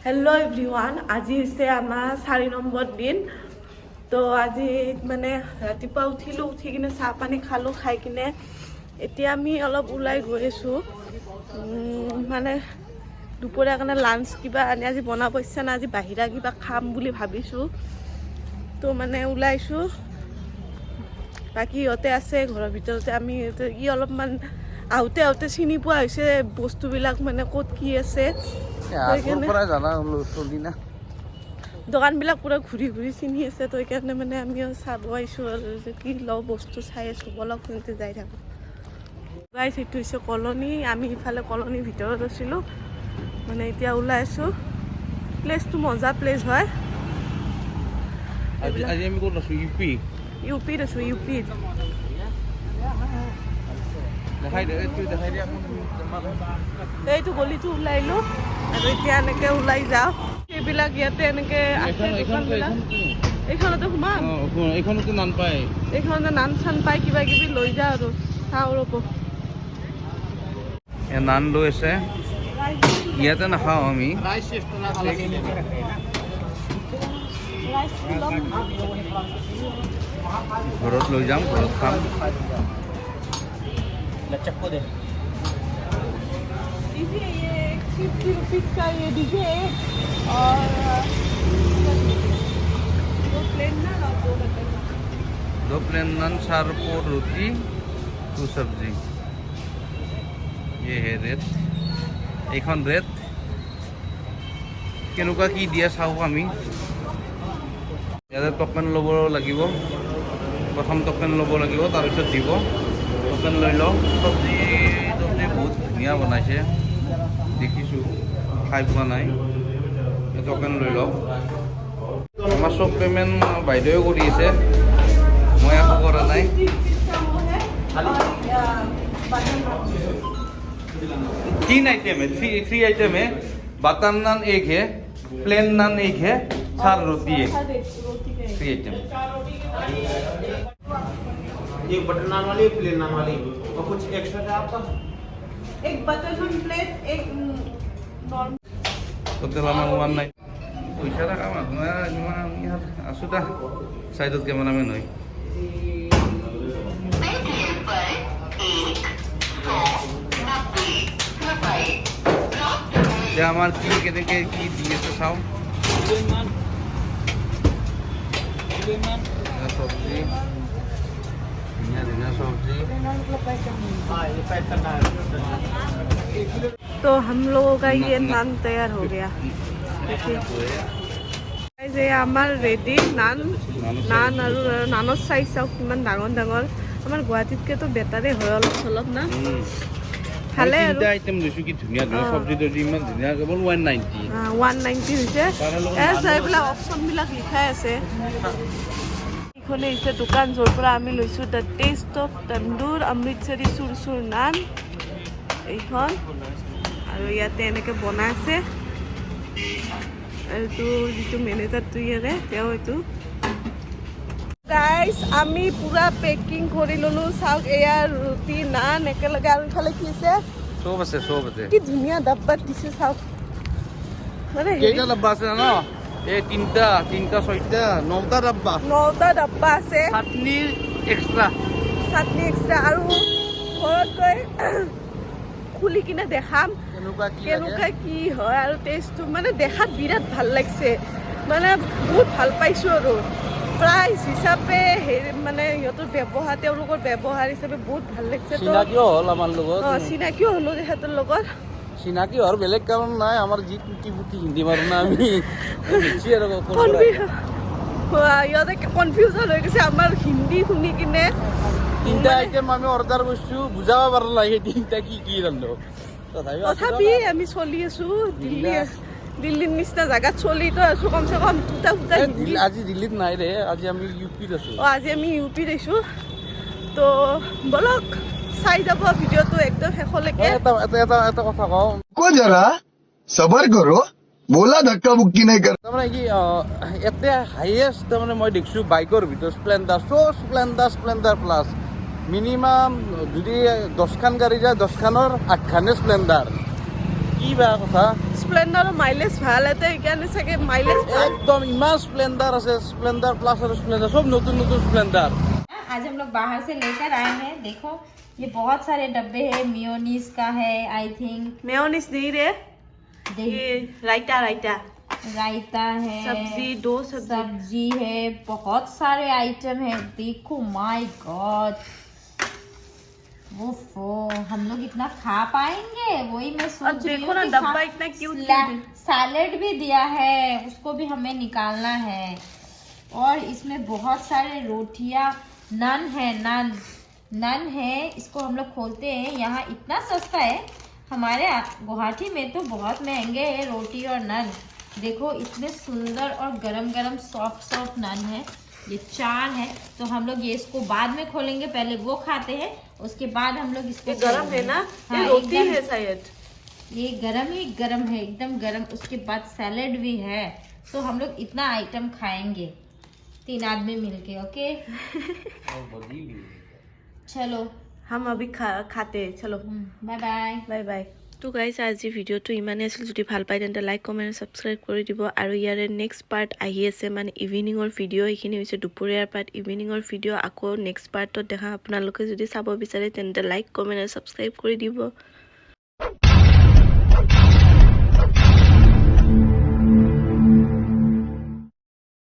Hello everyone आज से आमार 4 number दिन तो आज माने रातिपुवा उठिलो उठी किने चाह पानी खालो खाई किने एतिया आमी अलप उलाई गई आसो माने दुपरिया कारण लांच किबा आनी आज बनाब इच्छा ना आज बाहिरा किबा खाम बुली भाबिसो तो माने उलाइसो बाकी इहते आछे घৰৰ ভিতৰতে आमी इ अलपमान आउते आउते चिनि पोৱা হৈছে বস্তুবিলাক মানে ক'ত কি আছে দোকান বিলাক পুৰা ঘুৰি ঘুৰি চিনি আছে তো এইকাৰণে মানে আমি চাব আইছো কি লও বস্তু চাই আছো বলক কিনতে যাই থাকো গাইস এইটো হৈছে কলনি আমি ইফালে কলনিৰ ভিতৰত আছিলো মানে এতিয়া ওলাই আছো প্লেসটো মজা প্লেস হয় আজি আমি ক'ত আছো ইউপি আছো ইউপি দেখাই দে এইটো গলিটো ওলাইলো আৰু এতিয়া এনেকে ওলাই যাও এইবিলাক ইয়াতে এনেকে আছে দোকানবিলাক এইখনতে সোমাম এইখনতে নান পায় এইখনতে নান চান পাই কিবা কিবি লৈ যা আৰু চাওঁ ৰ'ব নান লৈ আছে ইয়াতে নাখাওঁ আমি ঘৰত লৈ যাম ঘৰত খাম चक्को दे दीजिए ये 50 रुपीस का ये दीजिए और दो प्लेन नान और दो बटर दो प्लेन नान 4 रोटी 2 सब्जी ये है रेट এইখন ৰেট কেনেকুৱা কি দিয়া চাওঁ আমি ইয়াতে টকেন ল'ব লাগিব প্ৰথম টকেন ল'ব লাগিব তাৰপিছত দিব টকেন লৈ লওঁ চব্জি বহুত ধুনীয়া বনাইছে দেখিছোঁ খাই পোৱা নাই টকেন লৈ লওঁ আমাৰ চব পে'মেণ্ট বাইদেৱে কৰি আছে মই একো কৰা নাই 3 आइटम है 3 आइटम है बटर नान एक है प्लेन नान एक है 4 रोटी है 3 आइटम एक बटर नान वाली एक प्लेन नान वाली और कुछ एक्स्ट्रा है आपका एक बटर नान प्लेट एक नॉर्मल टोटल আমার 19 পয়সা টাকা মানুহ ইমান ইয়াত আছো দা সাইডত কেমেৰামেন হয় যে আমার কি কেনেকে কি দিয়েছে চাও সবজি सब्जी तो हम लोगों का ये नान तैयार हो गया देखिए हमार रेडी नान नान और नानर साइज चाওক কিমান ডাঙৰ ডাঙৰ আমাৰ গুৱাহাটীতকৈ বেটাৰে হয় অলপ চলপ না ভালে আৰু তিনটা আইটেম লৈছো কি ধুনীয়া ধুনীয়া সব্জি দৰি ইমান ধুনীয়া কেৱল 190 190 হৈছে এইবিলাক অপচনবিলাক লিখাই আছে এইখনে হৈছে দোকান য'ৰ পৰা আমি লৈছোঁ দ্য টেষ্ট অফ তন্দুৰ অমৃতসৰী চুৰচুৰ নান এইখন আৰু ইয়াতে এনেকৈ বনাই আছে এইটো যিটো মেনেজাৰটো ইয়াৰে তেওঁ এইটো গাইজ আমি পুৰা পেকিং কৰি ল'লোঁ চাওক এয়া ৰুটি নান একেলগে আৰু ইফালে কি আছে চব আছে কি ধুনীয়া ডাব্বাত দিছে চাওক মানে কেইটা ডাব্বা আছে ন এই তিনটা ছয়টা 9টা ডাব্বা আছে চাটনি এক্সট্ৰা আৰু ঘৰত গৈ খুলি কিনে দেখাম কেনেকুৱা কি হয় আৰু টেষ্টটো মানে দেখাত বিৰাট ভাল লাগিছে মানে বহুত ভাল পাইছোঁ আৰু প্ৰাইচ হিচাপে মানে সিহঁতৰ ব্যৱহাৰ তেওঁলোকৰ ব্যৱহাৰ হিচাপে বহুত ভাল লাগিছে চিনাকিও হ'ল আমাৰ লগত চিনাকিও হ'লো সিহঁতৰ লগত চিনাকি হোৱাৰ বেলেগ কাৰণ নাই আমাৰ যি টুটি ফুটি হিন্দী মাৰো না আমি ইহঁতে কনফিউজন হৈ গৈছে আমাৰ হিন্দী শুনি কিনে তিনটা আইটেম আমি অৰ্ডাৰ কৰিছোঁ বুজাব পৰা নাই সেই তিনটা কি ৰান্ধো তথাপি আমি চলি আছো দিল্লীৰ নিচিনা জেগাত চলিতো আছো কমচে কম দুটা আজি দিল্লীত নাই ৰে আজি আমি ইউপিত আছো আজি আমি ইউপিত আছো তো বলক চাই যাব ভিডিঅ'টো একদম শেষলৈকে এটা কথা কওঁ को जरा सबर करो बोला धक्का मुक्की नहीं कर তাৰমানে কি ইয়াতে হাইয়েষ্ট তাৰমানে মই দেখিছোঁ বাইকৰ ভিতৰত স্প্লেণ্ডাৰ প্লাছ মিনিমাম যদি 10খান গাড়ী যায় 10খানৰ 8খানে স্প্লেণ্ডাৰ কি বেয়া কথা স্প্লেণ্ডাৰৰ মাইলেজ ভাল এটা সেইকাৰণে চাগে মাইলেজ একদম ইমান স্প্লেন্ডার আছে স্প্লেন্ডার প্লাস আর স্প্লেন্ডার সব নতুন নতুন স্প্লেন্ডার आज हम लोग बाहर से लेकर आए हैं। देखो ये बहुत सारे डब्बे हैं, मियोनीज का है आई थिंक, मेयोनीज नहीं रे ये रायता रायता रायता है, सब्जी 2 सब्जी सब्जी है, बहुत सारे आइटम है। देखो माय गॉड, ओफो हम लोग इतना खा पाएंगे? वही मैं और सोच रही देखो हूँ ना कि डब्बा इतना क्यूट सैलेड भी दिया है, उसको भी हमें निकालना है। और इसमें बहुत सारे रोटियां, नन है, नन है। इसको हम लोग खोलते हैं। यहाँ इतना सस्ता है, हमारे गुवाहाटी में तो बहुत महंगे है रोटी और नन। देखो इतने सुंदर और गरम गरम सॉफ्ट सॉफ्ट नन है। ये 4 है, तो हम लोग ये इसको बाद में खोलेंगे, पहले वो खाते हैं उसके बाद हम लोग इसको ये गरम है ना हाँ, ये रोटी एकदम- है शायद ये गरम ही गरम है, एकदम गरम। उसके बाद सैलेड भी है। तो हम लोग इतना आइटम खाएंगे 3 आदमी मिलके। ओके चलो हम अभी खाते हैं चलो बाय बाय। বাই বাই তো গাইজ আজি ভিডিঅ'টো ইমানেই আছিল যদি ভাল পায় তেন্তে লাইক কমেণ্ট ছাবস্ক্ৰাইব কৰি দিব আৰু ইয়াৰে নেক্সট পাৰ্ট আহি আছে মানে ইভিনিঙৰ ভিডিঅ' এইখিনি হৈছে দুপৰীয়াৰ পাৰ্ট ইভিনিঙৰ ভিডিঅ' আকৌ নেক্সট পাৰ্টত দেখা আপোনালোকে যদি চাব বিচাৰে তেন্তে লাইক কমেণ্ট আৰু ছাবস্ক্ৰাইব কৰি দিব